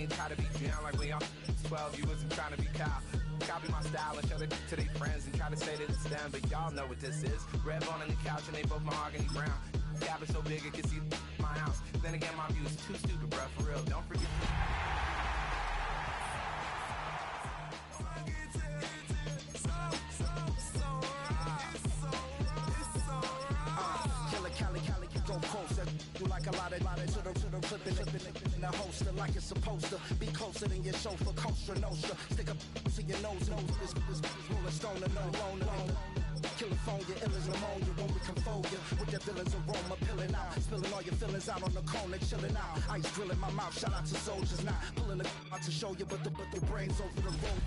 ain't try to be down like we on 12. You wasn't trying to be Kyle. Copy my style and show it to their friends and try to say that it's them, but y'all know what this is. Red bone on the couch and they both mahogany brown. Cabin so big it can see my house. Then again, my view is too stupid, bro. For real, don't forget. Go closer, do like a lot of to the clipping in the holster like it's supposed to be closer than your chauffeur, Costa Nostra. Stick up to your nose, this rolling stone and no loner. Killer phone, your ill as pneumonia, when we can fold you with that villain's aroma, pilling out, spilling all your feelings out on the corner, chilling out. Ice drilling my mouth, shout out to soldiers, not pulling the out to show you, but the brains over the road.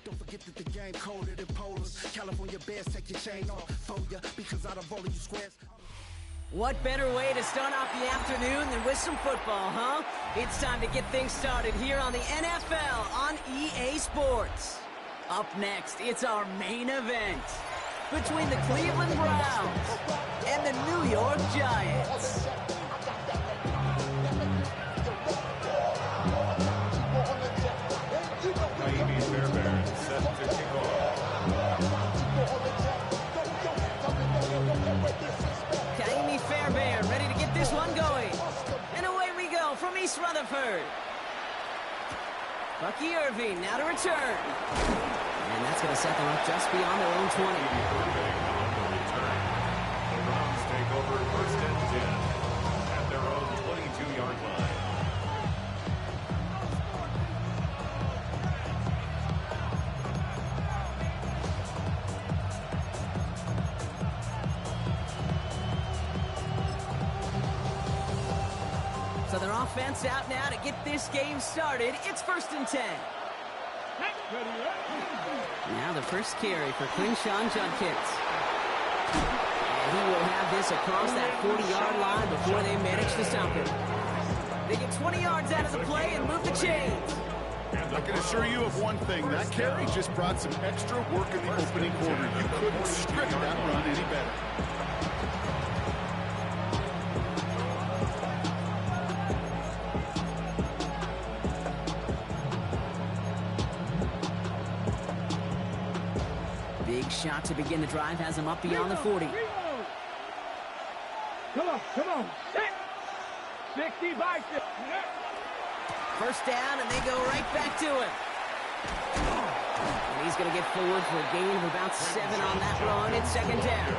Don't forget that the game coded in polars. California Bears take your chain off for ya because out of all of you squares. What better way to start off the afternoon than with some football, huh? It's time to get things started here on the NFL on EA Sports. Up next, it's our main event between the Cleveland Browns and the New York Giants. Kaimi Fairbairn ready to get this one going. And away we go from East Rutherford. Bucky Irving now to return. And that's going to set them up just beyond their own 20. The Browns take over first and 10 at their own 22-yard line. So their offense out now to get this game started. It's first and 10. Now the first carry for Quinshawn Judkins. And he will have this across that 40-yard line before they manage to stop him. They get 20 yards out of the play and move the chains. I can assure you of one thing. That carry just brought some extra work in the opening quarter. You couldn't script that run any better. Big shot to begin the drive has him up beyond the 40. Come on. 60 by 6. First down, and they go right back to it. And he's going to get forward for a gain of about 7 on that run. It's second down.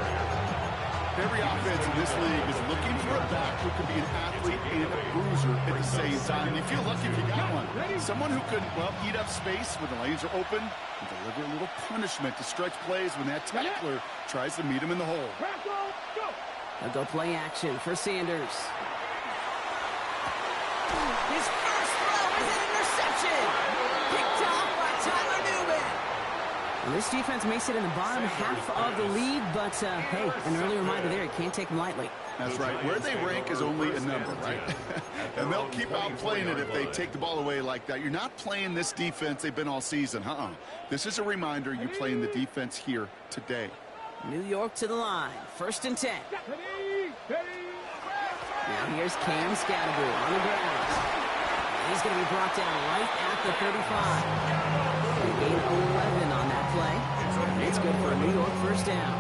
Every offense in this league is looking for a back who can be an athlete and a bruiser at the same time. And you feel lucky if you got one. Someone who can, well, eat up space when the lanes are open and deliver a little punishment to stretch plays when that tackler tries to meet him in the hole. They'll go play action for Sanders. His first throw is an interception. Picked off by Tyler Newman. Well, this defense may sit in the bottom half of the league, but hey, an early reminder there, it can't take them lightly. That's right. Where they rank is only a number, right? And they'll keep outplaying it if they take the ball away like that. You're not playing this defense they've been all season. This is a reminder you play in the defense here today. New York to the line. First and 10. Now here's Cam Scatterbury on the ground. He's going to be brought down right at the 35. They gain 11 on that play. It's good for a New York first down.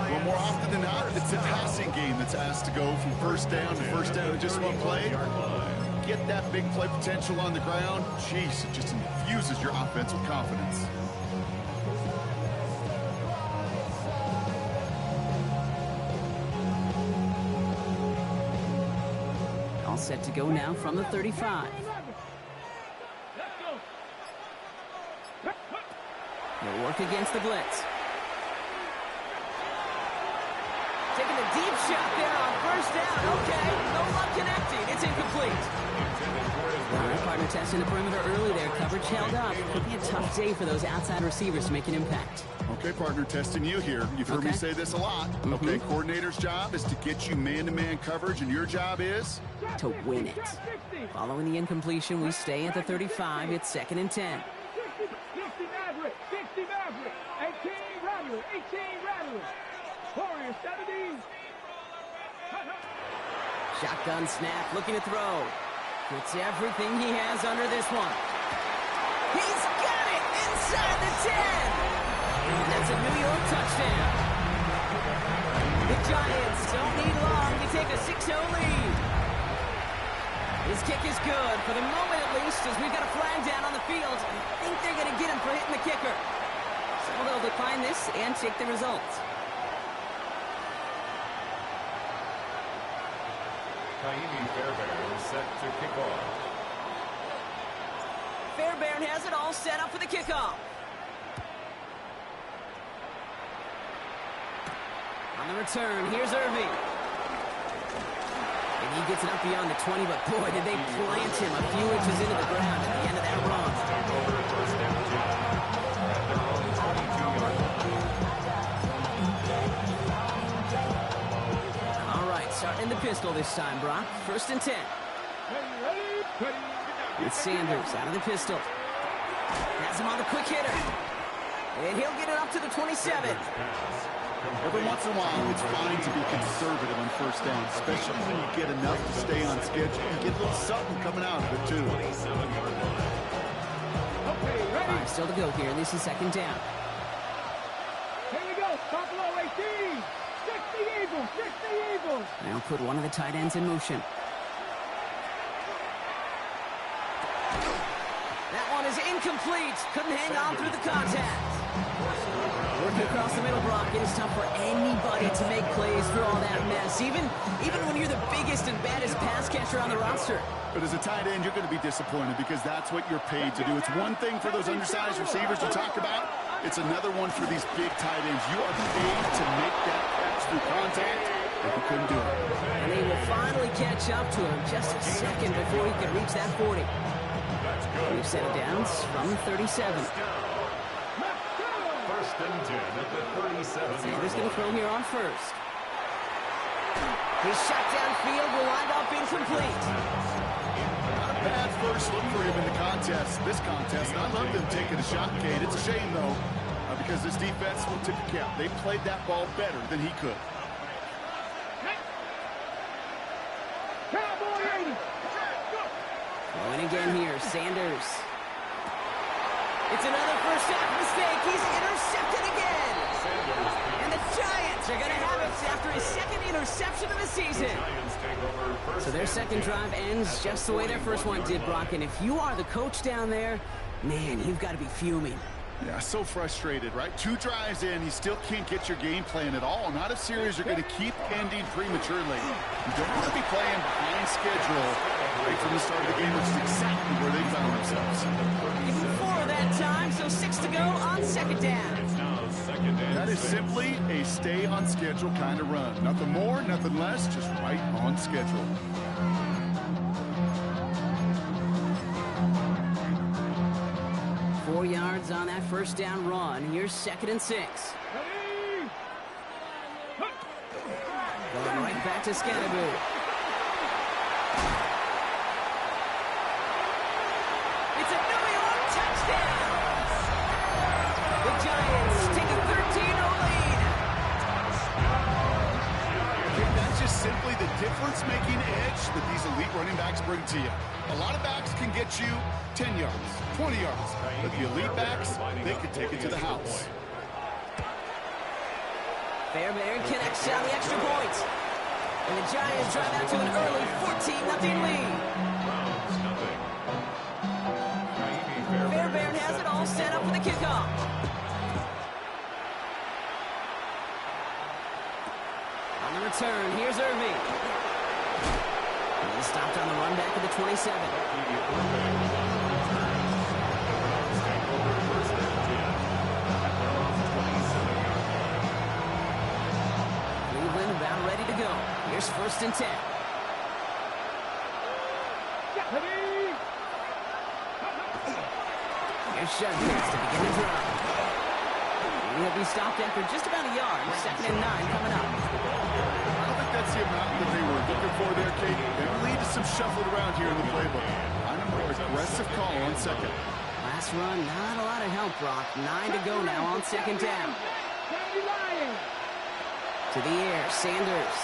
Well, more often than not, it's a passing game that's asked to go from first down to first down in just one play. Get that big play potential on the ground. Jeez, it just infuses your offense with confidence. All set to go now from the 35. They'll work against the blitz. Taking a deep shot there on first down. Okay, no luck connecting. It's incomplete. All right, partner testing the perimeter early there. Coverage held up. Could be a tough day for those outside receivers to make an impact. Okay, partner, testing you here. You've heard me say this a lot. Okay, coordinator's job is to get you man-to-man coverage, and your job is? To win it. Following the incompletion, we stay at the 35. It's second and 10. 60 Maverick, 18 Rattler, 18 Rattler. Warrior 70. Shotgun snap, looking to throw. Puts everything he has under this one. He's got it inside the 10. And that's a New York touchdown. The Giants don't need long to take a 6-0 lead. His kick is good, for the moment at least, as we've got a flag down on the field. I think they're going to get him for hitting the kicker. So they'll decline this and take the results. Kaimi Fairbairn is set to kick off. Fairbairn has it all set up for the kickoff. On the return, here's Irving. And he gets it up beyond the 20, but boy, did they plant him a few inches into the ground at the end of that run. Take over first and 10 at their own 22-yard line. All right, starting the pistol this time, Brock. First and 10. It's Sanders out of the pistol. Has him on the quick hitter. And he'll get it up to the 27. Every once in a while, it's fine to be conservative on first down, especially when you get enough to stay on schedule. You get a little something coming out of it, too. 27-yard line. Okay, ready? 5 still to go here. This is second down. Here we go. Buffalo 18. 60 Eagles. 60 Eagles. Now put one of the tight ends in motion. That one is incomplete. Couldn't hang on through the contact. Working across the middle, Brock. It is tough for anybody to make plays through all that mess, even when you're the biggest and baddest pass catcher on the roster. But as a tight end, you're going to be disappointed because that's what you're paid to do. It's one thing for those undersized receivers to talk about. It's another one for these big tight ends. You are paid to make that catch through contact, and he couldn't do it. And he will finally catch up to him just a second before he can reach that 40. We've set it down from 37. First and 10 at the 37. Sanders going to throw here on first. His shot downfield will wind up incomplete. Not a bad first look for him in the contest. This contest, I love them taking a shot, Kate. It's a shame, though, because this defense will tip the cap. They played that ball better than he could. Cowboy 80. Going again here, Sanders. It's another first half mistake. He's intercepted again. And the Giants are going to have it after his second interception of the season. So their second drive ends just the way their first one did, Brock. And if you are the coach down there, man, you've got to be fuming. Yeah, so frustrated, right? 2 drives in, you still can't get your game plan at all. Not a series you're going to keep ending prematurely. You don't want to be playing behind schedule right from the start of the game, which is exactly where they found themselves. Even 4 that time, so 6 to go on second down. That is simply a stay on schedule kind of run. Nothing more, nothing less, just right on schedule. Four yards on that first down run. Here's second and 6. Going right back to Scannaboo. It's a New York touchdown! The Giants take a 13-0 lead. That's just simply the difference-making edge that these elite running backs bring to you. A lot of backs can get you 10 yards, 20 yards, but the elite backs, they can take it to the house. Fairbairn connects on the extra point. And the Giants drive out to an early 14-0 lead. Fairbairn has it all set up for the kickoff. On the return, here's Irving. He's stopped on the run back of the 27. About ready to go. Here's first and 10. Here's Shudkins to begin the drive. He'll be stopped after just about a yard. Second and 9 coming up. I don't think that's the amount that they were looking for there, Kate. They lead to some shuffled around here in the playbook. I'm a more aggressive call on second. Last run, not a lot of help, Brock. 9 to go now on second down. To the air, Sanders.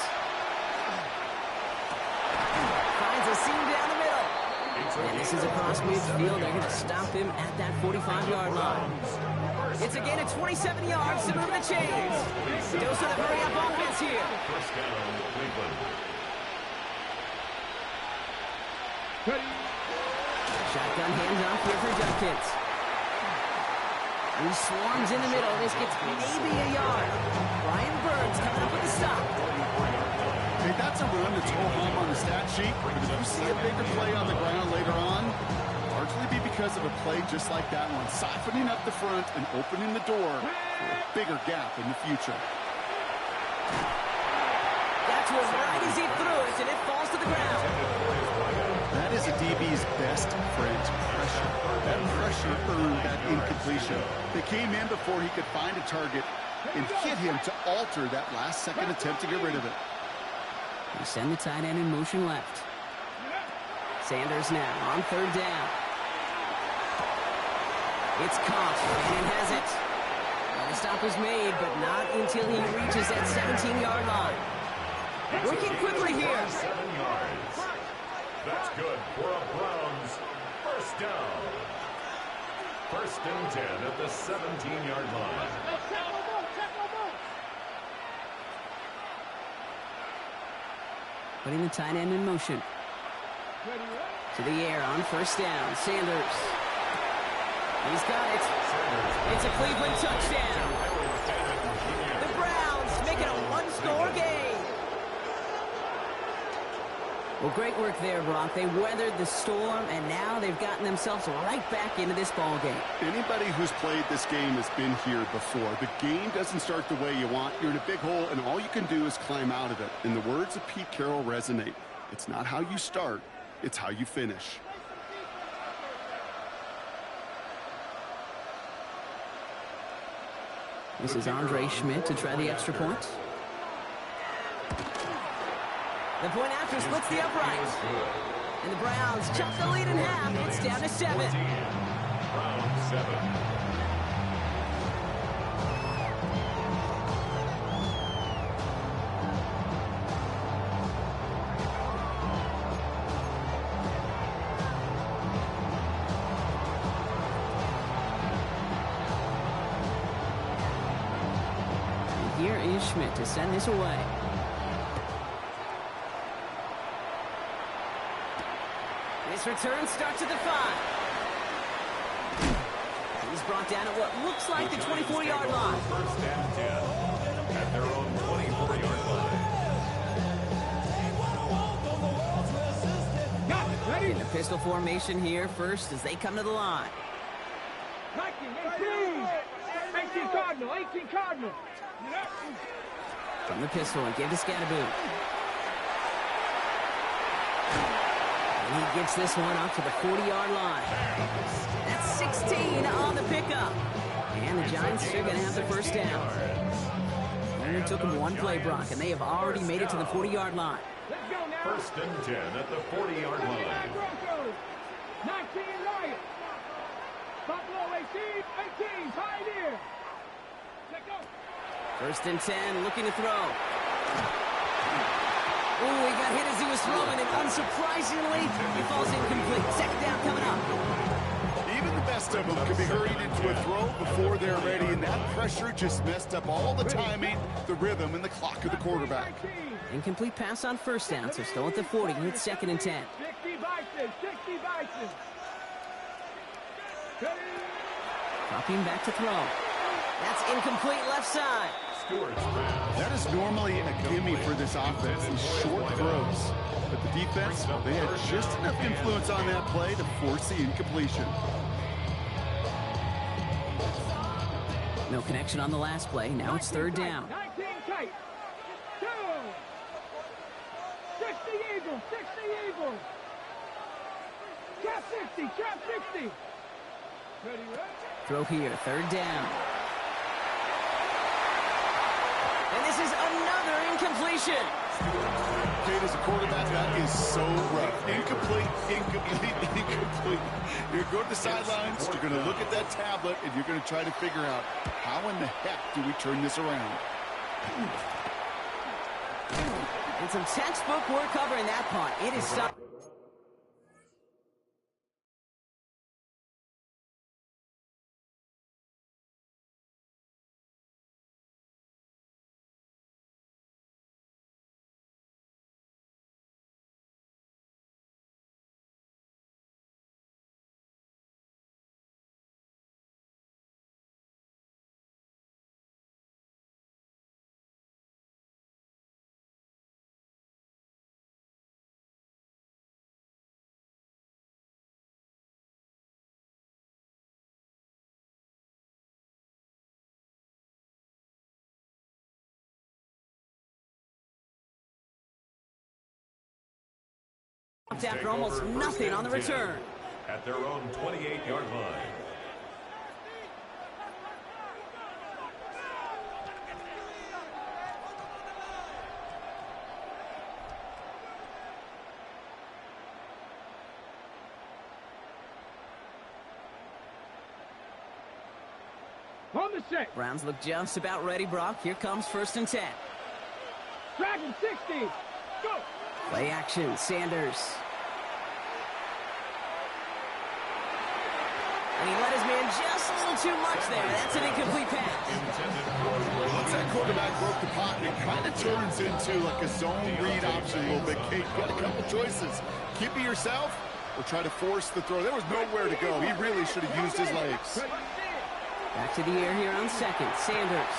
And this is across midfield. They're going to stop him at that 45-yard line. It's again at 27 yards to move the chains. Dose of the hurry-up offense here. First down, Cleveland. Shotgun handoff here for Judkins. He swarms in the middle. This gets maybe a yard. Brian Burns coming up with the stop. Hey, that's a run that's ho-hum on the stat sheet. But if you see a bigger play on the ground later on, largely be because of a play just like that one, siphoning up the front and opening the door for a bigger gap in the future. That's one right as he threw it, and it falls to the ground. That is a DB's best friend, pressure. That pressure earned that incompletion. They came in before he could find a target and hit him to alter that last-second attempt to get rid of it. They send the tight end in motion left. Sanders now on third down. It's caught and has it. Well, the stop was made, but not until he reaches that 17-yard line. Working quickly here. 7 yards. That's good for a Browns first down. First and 10 at the 17-yard line. Putting the tight end in motion. To the air on first down. Sanders. He's got it. It's a Cleveland touchdown. The Browns make it a one-score game. Well, great work there, Brock. They weathered the storm, and now they've gotten themselves right back into this ball game. Anybody who's played this game has been here before. The game doesn't start the way you want. You're in a big hole, and all you can do is climb out of it. And the words of Pete Carroll resonate. It's not how you start, it's how you finish. This is Andre Schmidt to try the extra point. The point after splits the uprights. And the Browns chop the lead in half. It's down to 7. Browns 7. And here is Schmidt to send this away. This return starts at the 5. He's brought down at what looks like the 24-yard line. First and 10 at their own 24-yard line. Ready? In the pistol formation here first as they come to the line. 18 Cardinal, 18 Cardinal. From the pistol and give to Scatterboot. And he gets this one up to the 40-yard line. That's 16 on the pickup. And the Giants are going to have the first down. And it took them one play, Brock, and they have already made it to the 40-yard line. Let's go now. First and 10 at the 40-yard line. Broncos. 19 Riot. Buffalo 18, Pioneer. Let's go. First and 10, looking to throw. Ooh, he got hit as he was throwing, and unsurprisingly, he falls incomplete. Second down coming up. Even the best of them can be hurried into a throw before they're ready, and that pressure just messed up all the timing, the rhythm, and the clock of the quarterback. Incomplete pass on first down, so still at the 40. It's second and 10. 60 Bison. Dropping back to throw. That's incomplete left side. Stewart's pass. That is normally a gimme for this offense, these short throws. But the defense, well, they had just enough influence on that play to force the incompletion. No connection on the last play. Now it's third down. 19 tight. 2. 60 Eagles. Trap 60. Ready? Throw here, third down. And this is another incompletion. Kate, as a quarterback, that is so rough. Incomplete. You're going to go to the sidelines, you're going to look at that tablet, and you're going to try to figure out how in the heck do we turn this around. And some textbook work covering that punt. It is after almost nothing on the return. At their own 28-yard line. On the set. Browns look just about ready, Brock. Here comes 1st and 10. Dragon 60. Go. Play action, Sanders. And he let his man just a little too much there. That's an incomplete pass. Once that quarterback broke the pocket, it kind of turns into like a zone read option a little bit. Kate, got a couple choices. Keep it yourself or try to force the throw. There was nowhere to go. He really should have used his legs. Back to the air here on 2nd. Sanders.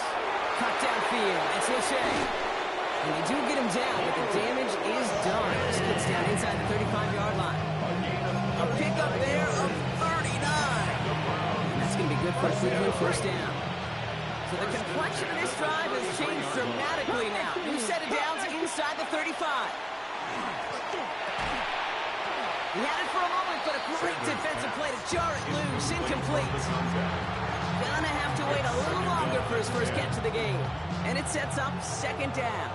Cut downfield. It's Lachey. And they do get him down, but the damage is done. Splits down inside the 35-yard line. A pickup there of 39. And that's going to be good for a Cleveland 1st down. So the complexion of this drive has changed dramatically now. New set of downs inside the 35. He had it for a moment, but a great defensive play to jar it loose. Incomplete. Gonna have to wait a little longer for his first catch of the game. And it sets up 2nd down.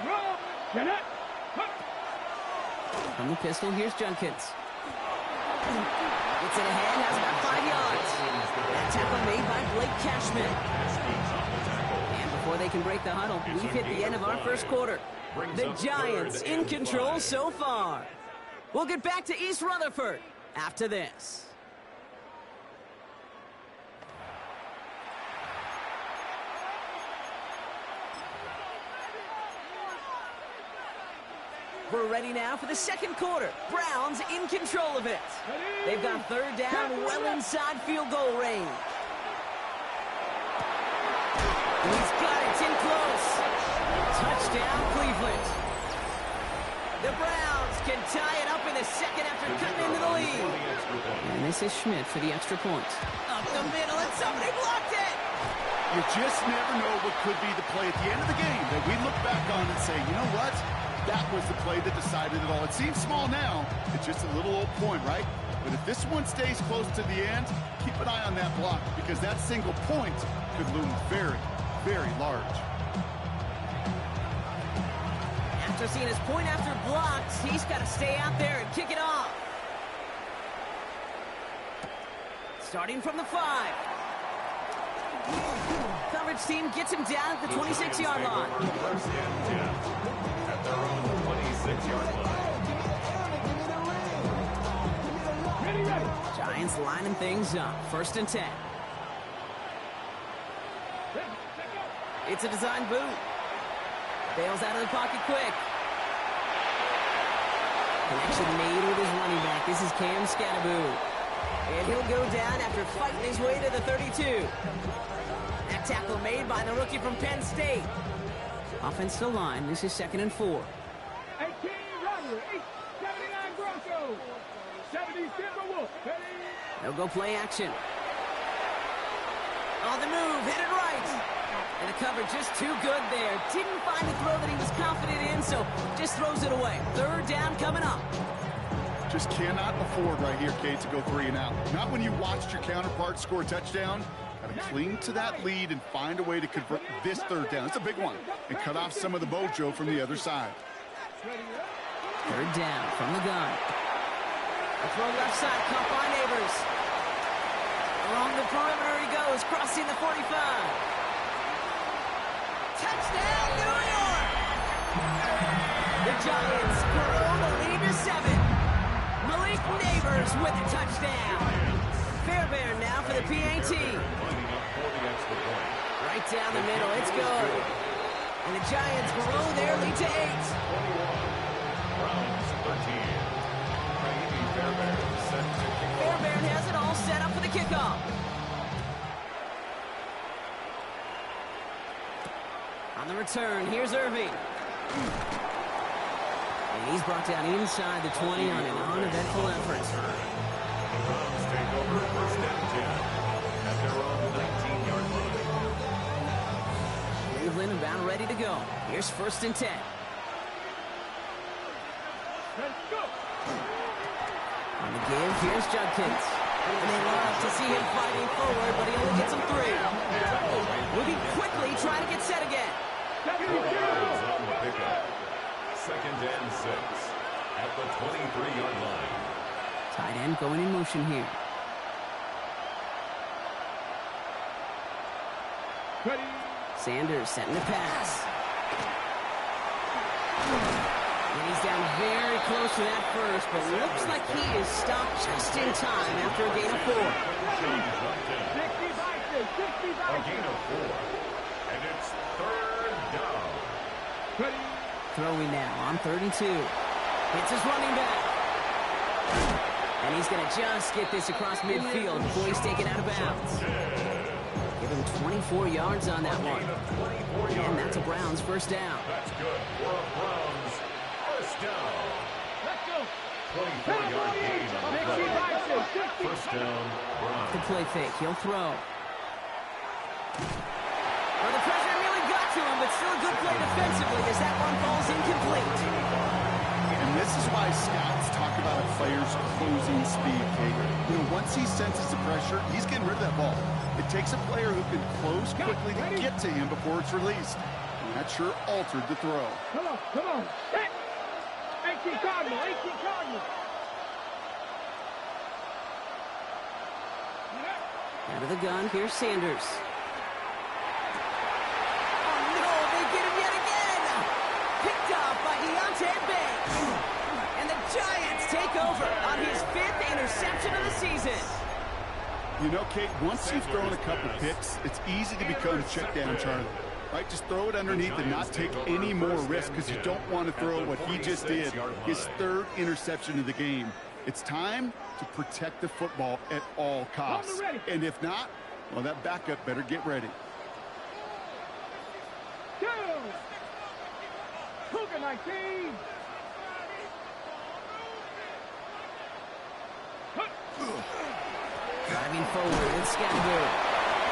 Roll. Jeanette. From the pistol, here's Junkins. Gets it ahead, has about 5 yards. That tackle made by Blake Cashman. And before they can break the huddle, we've hit the end of our first quarter. The Giants in control so far. We'll get back to East Rutherford after this. We're ready now for the 2nd quarter. Browns in control of it. They've got 3rd down well inside field goal range. And he's got it in close. Touchdown, Cleveland. The Browns can tie it up in the 2nd after cutting into the lead. And this is Schmidt for the extra point. Up the middle, and somebody blocked it. You just never know what could be the play at the end of the game that we look back on and say, you know what? That was the play that decided it all. It seems small now. It's just a little old point, right? But if this one stays close to the end, keep an eye on that block because that single point could loom very, very large. After seeing his point after blocked, he's got to stay out there and kick it off. Starting from the 5. Coverage team gets him down at the 26-yard line. 1st and 10 at their own 26-yard line. Giants lining things up. 1st and 10. It's a design boot. Bails out of the pocket quick. Connection made with his running back. This is Cam Scattaboo. And he'll go down after fighting his way to the 32. That tackle made by the rookie from Penn State. Offensive line. This is 2nd and 4. 18 Robert, 879 Broncos, 70 Timberwolves. They'll go play action. On the move, hit it right. And the cover just too good there. Didn't find a throw that he was confident in, so just throws it away. 3rd down coming up. Just cannot afford right here, Kate, to go 3 and out. Not when you watched your counterpart score a touchdown. Got to cling to that lead and find a way to convert this 3rd down. It's a big one. And cut off some of the mojo from the other side. 3rd down from the gun. A throw left side, caught by Neighbors. Along the perimeter he goes, crossing the 45. Touchdown, New York! The Giants grow the lead to 7. Malik Neighbors with a touchdown. Fairbairn now for the PAT. Right down the middle, it's good. And the Giants grow their lead to 8. Browns 13. Fairbairn has it all set up for the kickoff. On the return, here's Irving. And he's brought down inside the 20 on an uneventful effort. Browns take over 1st and 10 at their own 19-yard line. Cleveland about ready to go. Here's 1st and 10. Let's go. On the give, here's Judkins. And they love to see him fighting forward, but he only gets them 3. Moving quickly, trying to get set again. Is on the pickup. 2nd and 6 at the 23-yard line. Tight end going in motion here. Ready. Sanders setting the pass. And he's down very close to that first, but looks like he is stopped just in time after a gain of 4. 60 A gain of 4. And it's 3rd down. Ready. Throwing now on 3rd and 2. Hits his running back. And he's going to just get this across midfield before he's taken out of bounds. Give him 24 yards on that one. And that's a Browns first down. That's good for a Browns first down. Let's go. 24-yard gain on the play. First down, The Browns. play fake. He'll throw. Well, the pressure nearly got to him, but still a good play defensively as that one falls incomplete. And this is why scouts talk about a player's closing speed, Kate. You know, once he senses the pressure, he's getting rid of that ball. It takes a player who can close quickly to get to him before it's released. And that sure altered the throw. Come on, come on. Set. 18 Cardinal, 18 Cardinal. Out of the gun, here's Sanders. Oh no, they get him yet again! Picked off by Deontay Banks. And the Giants take over on his 5th interception of the season. You know, Kate, once you've thrown a couple picks, it's easy to become check down Charlie. Right, just throw it underneath and not take any more risk because you don't want to throw what he just did, his 3rd interception of the game. It's time to protect the football at all costs. And if not, well, that backup better get ready. Two. Cougar 19. Driving forward, it's Scatterbury.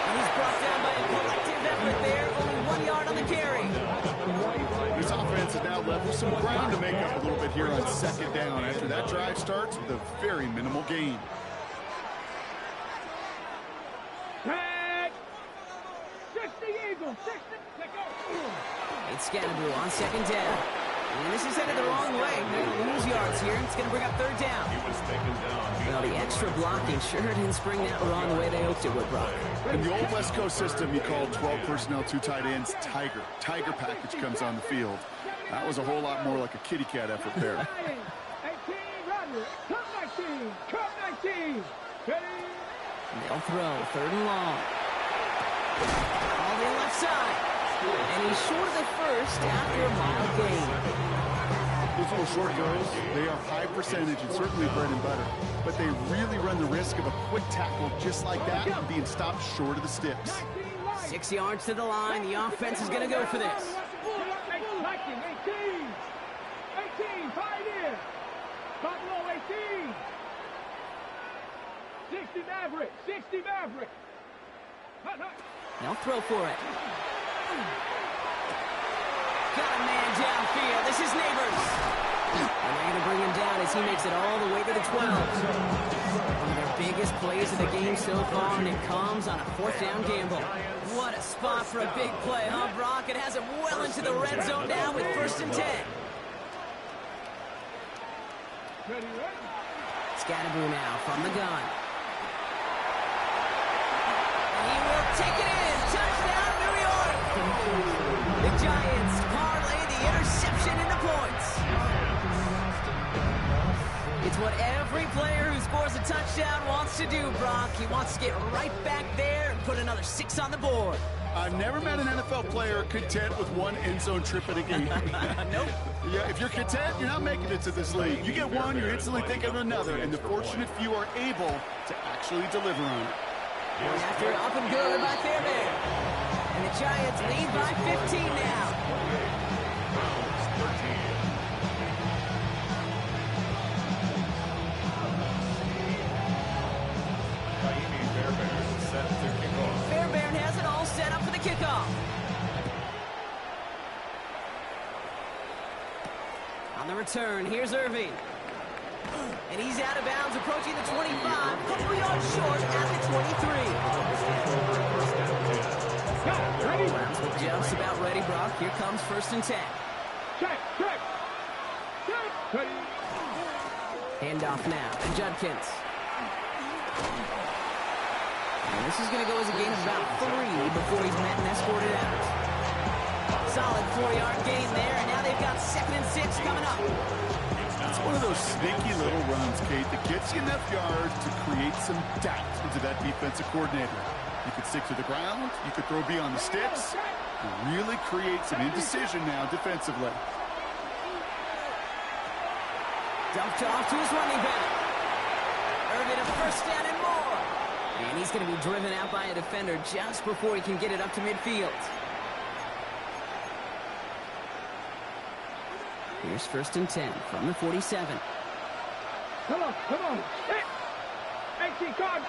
And he's brought down by a collective effort there. Only 1 yard on the carry. This offense is now left with some ground to make up a little bit here on 2nd down after that drive starts with a very minimal gain. Tag. 60 Eagles. 60. Let's go. It's Scatterbury on 2nd down. And this is headed the wrong way. They're going to lose yards here. It's going to bring up 3rd down. He was taken down. Well, the extra blocking sure didn't spring that wrong the way they hoped it would, Brock. In the old West Coast system, you called 12 personnel, 2 tight ends, Tiger. Tiger package comes on the field. That was a whole lot more like a kitty cat effort there. 18 Rodney. Cup 19. Cup 19. Ready. They'll throw 3rd and long. All the left side. And he's short of the first after a mild gain. Those little short throws, they are high percentage and certainly bread and butter. But they really run the risk of a quick tackle just like that and being stopped short of the sticks. 6 yards to the line. The offense is going to go for this. 18, fight in. Buffalo 18. 60 Maverick, 60 Maverick. They'll throw for it. Got a man downfield. This is Neighbors. And they're going to bring him down as he makes it all the way to the 12. One of their biggest plays of the game so far, and it comes on a 4th down gamble. What a spot for a big play, huh, Brock? It has him well into the red zone now with 1st and 10. Scatterbury now from the gun. He will take it in. Touchdown, New York. The Giants parlay the interception into points. It's what every player who scores a touchdown wants to do, Brock. He wants to get right back there and put another 6 on the board. I've never met an NFL player content with 1 end zone trip in a game. Nope. Yeah, if you're content, you're not making it to this league. You get one, you're instantly thinking of another, and the fortunate few are able to actually deliver on it. Going after up and good by Fairbairn. And the Giants lead by 15 now. Fairbairn has it all set up for the kickoff. On the return, here's Irving. And he's out of bounds, approaching the 25, a couple yards short at the 23. Browns look just about ready, Brock. Here comes 1st and 10. Check. Ready. Handoff now to Judkins. And this is going to go as a gain of about 3 before he's met and escorted out. Solid 4-yard gain there, and now they've got 2nd and 6 coming up. It's one of those sneaky little runs, Kate, that gets you enough yards to create some doubt into that defensive coordinator. You could stick to the ground, you could throw beyond the sticks, and really create some indecision now defensively. Dumped off to his running back. Irving a 1st down and more. And he's going to be driven out by a defender just before he can get it up to midfield. Here's 1st and 10 from the 47. Come on. Hit. 18 card.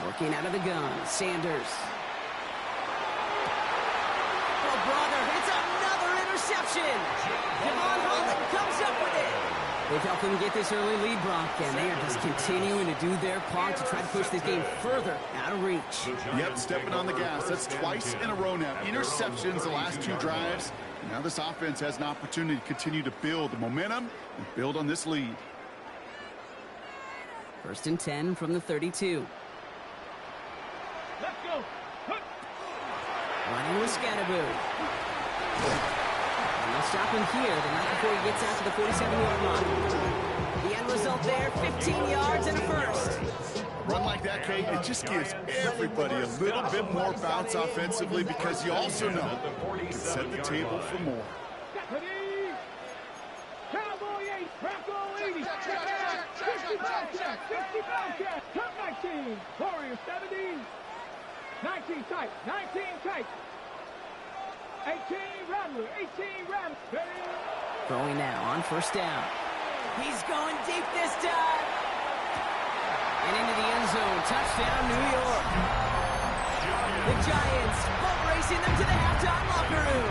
Working out of the gun, Sanders. Oh, brother, it's another interception. Devon Holland comes up with it. They've helped them get this early lead, Brock, and they are just continuing to do their part to try to push this game further out of reach. Yep, stepping on the gas. That's twice in a row now. Interceptions the last 2 drives. And now this offense has an opportunity to continue to build the momentum and build on this lead. 1st and 10 from the 32. Let's go. Running with Scatterboo. And they'll stop him here, but not before he gets out to the 47-yard line. The end result there, 15 yards and a 1st. A run like that, Kate, it just gives everybody a little bit more bounce offensively because you also know you can set the table for more. Ready. Cowboy 8, Bronco 80. 65 check. Top 19. Warrior 70. 19 tight. 18 Ramler. Ready. Throwing now on 1st down. He's going deep this time. And into the end zone. Touchdown, New York. The Giants boat racing them to the halftime locker room.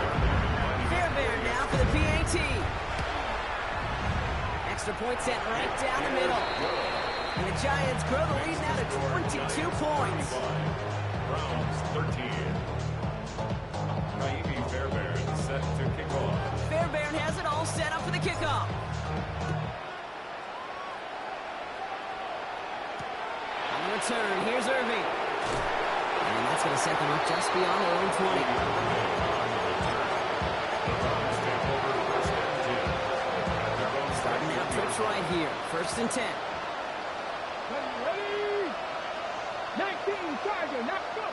Fairbairn now for the PAT. Extra point set right down the middle. And the Giants grow the lead now to 22 points. Browns 13. Naimi Fairbairn set to kick off. Fairbairn has it all set up for the kickoff. On the return, here's Irving. And that's going to set them up just beyond their own 20. Starting out trips right here. 1st and 10. Ready. 19 Charger. Let's go.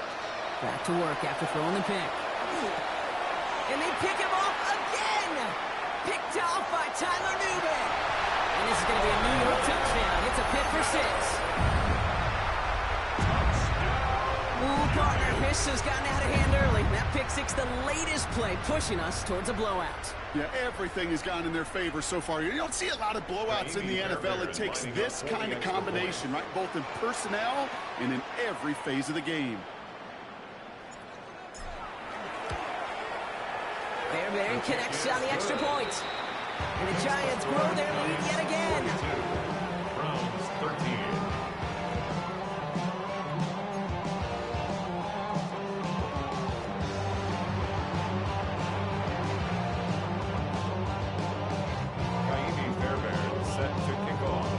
Back to work after throwing the pick. And they pick him off again. Picked off by Tyler Newman. And this is going to be a New York touchdown. It's a pick for 6. Ooh, partner, this has gotten out of hand early. That pick 6, the latest play, pushing us towards a blowout. Yeah, everything has gone in their favor so far. You don't see a lot of blowouts in the NFL. It takes this kind of combination, right? Both in personnel and in every phase of the game. Fairbairn connects on the extra point. And the Giants grow their lead yet again. Browns 13. Naimi Fairbairn set to kick off.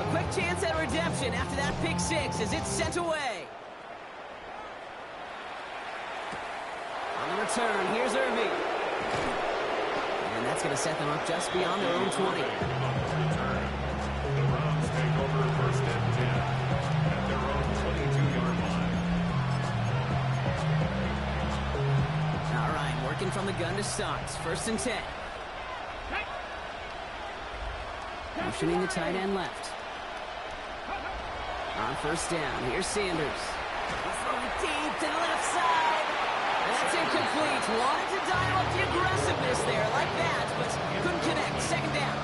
A quick chance at redemption after that pick 6 as it's sent away. On the return, here's Irving. And that's going to set them up just beyond their own 20. The Browns take over 1st and 10 at their own 22-yard line. All right, working from the gun to start. 1st and 10. Motioning the tight end left. On 1st down, here's Sanders. He's throwing deep to the left side. And that's incomplete. Wanted to dial up the aggressiveness there like that, but couldn't connect. 2nd down.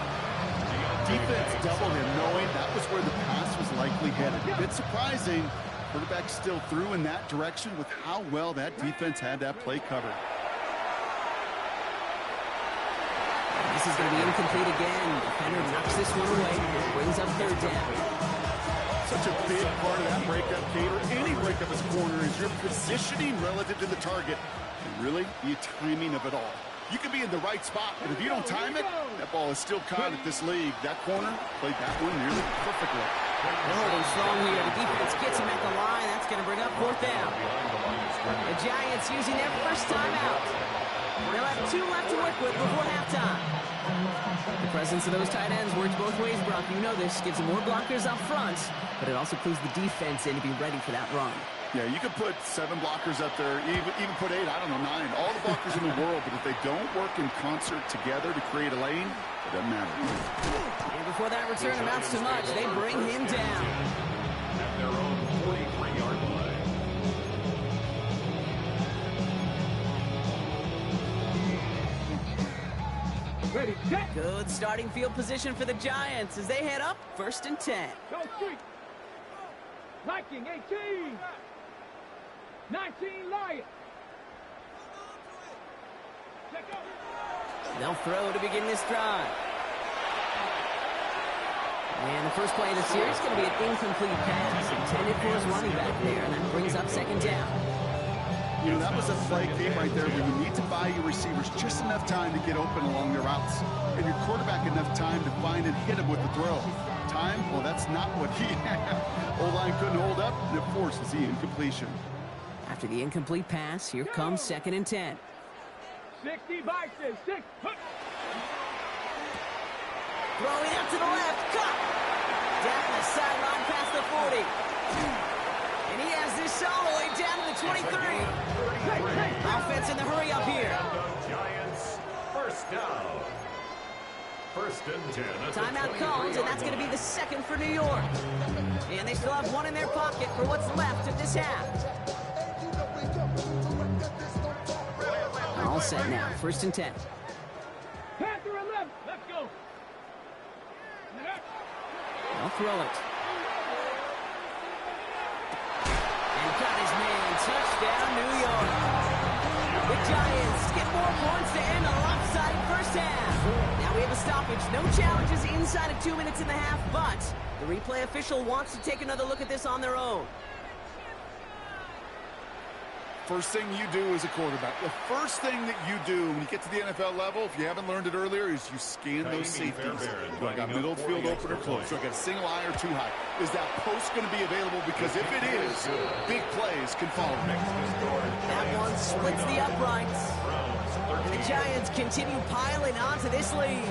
Defense doubled him, knowing that was where the pass was likely headed. A bit surprising, Quarterback still threw in that direction with how well that defense had that play covered. This is going to be incomplete again. Defender knocks this one away. Brings up third down. Such a big part of that breakup, Kate, or any breakup as a corner, is your positioning relative to the target. And really, the timing of it all. You can be in the right spot, but if you don't time it, that ball is still caught at this league. That corner played that one nearly perfectly. They're holding strong here. The defense gets him at the line. That's going to bring up fourth down. The Giants using their first timeout. They'll have 2 left to work with before halftime. The presence of those tight ends works both ways, Brock. You know this. Gives them more blockers up front, but it also clues the defense in to be ready for that run. Yeah, you could put 7 blockers up there, even put 8, I don't know, 9. All the blockers in the world, but if they don't work in concert together to create a lane, it doesn't matter. And before that return amounts to much, they bring him down. At their own 43-yard line. Ready, set. Good starting field position for the Giants as they head up 1st and 10. Go street. Liking 18. 19 Lions. Check out. They'll throw to begin this drive. And the first play of the series is going to be an incomplete pass intended for his running back there, and that brings up 2nd down. You know, that was a play game right there where you need to buy your receivers just enough time to get open along their routes, and your quarterback enough time to find and hit him with the throw. Time? Well, that's not what he had. O-line couldn't hold up, and it forces the incompletion. After the incomplete pass, here comes 2nd and 10. 60 boxes. 6. Throwing out to the left. Cut! Down the sideline past the 40. And he has this all the way down to the 23. Offense in the hurry up here. Giants, first down. 1st and 10. Timeout calls, and that's going to be the 2nd for New York. And they still have 1 in their pocket for what's left of this half. All set now. 1st and 10. Panther 11. Let's go. They'll throw it. And got his man. Touchdown, New York. The Giants get more points to end a lopsided first half. Now we have a stoppage. No challenges inside of 2 minutes and a half, but the replay official wants to take another look at this on their own. First thing you do as a quarterback, the first thing that you do when you get to the NFL level, if you haven't learned it earlier, is you scan those safeties. Do I got middle field open or close? Do I got a single eye or too high? Is that post going to be available? Because if it is, big plays can follow. That one splits the uprights. And the Giants continue piling onto this lead.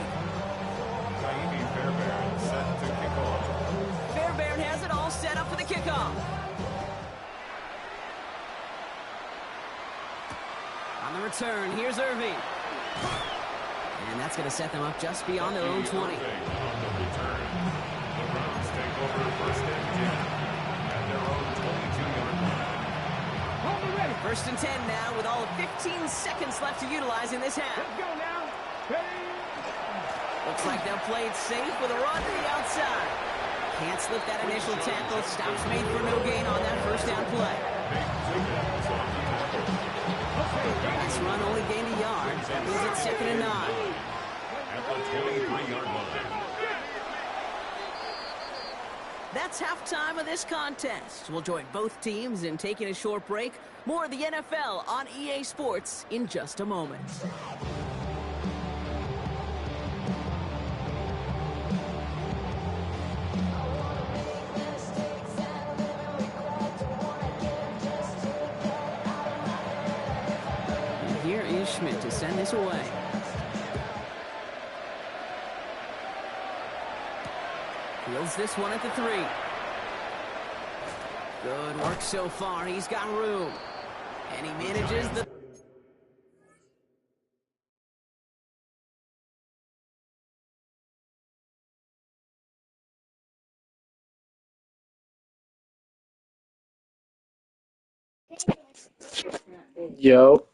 Jaime Fairbairn set to kick off. Fairbairn has it all set up for the kickoff. On the return, here's Irving. And that's going to set them up just beyond their own 20. On the return, the Browns take over 1st and 10 at their own 22-yard line. 1st and 10 now with all of 15 seconds left to utilize in this half. Let's go now. Ready. Looks like they'll play it safe with a run to the outside. Can't slip that initial tackle. Stops made for no gain on that 1st down play. This run only gained a yard. That means it's 2nd and 9. At the 23-yard line. That's halftime of this contest. We'll join both teams in taking a short break. More of the NFL on EA Sports in just a moment. And here is Schmidt to send this away. Fields this one at the 3. Good work so far. He's got room. And he manages the... Yo.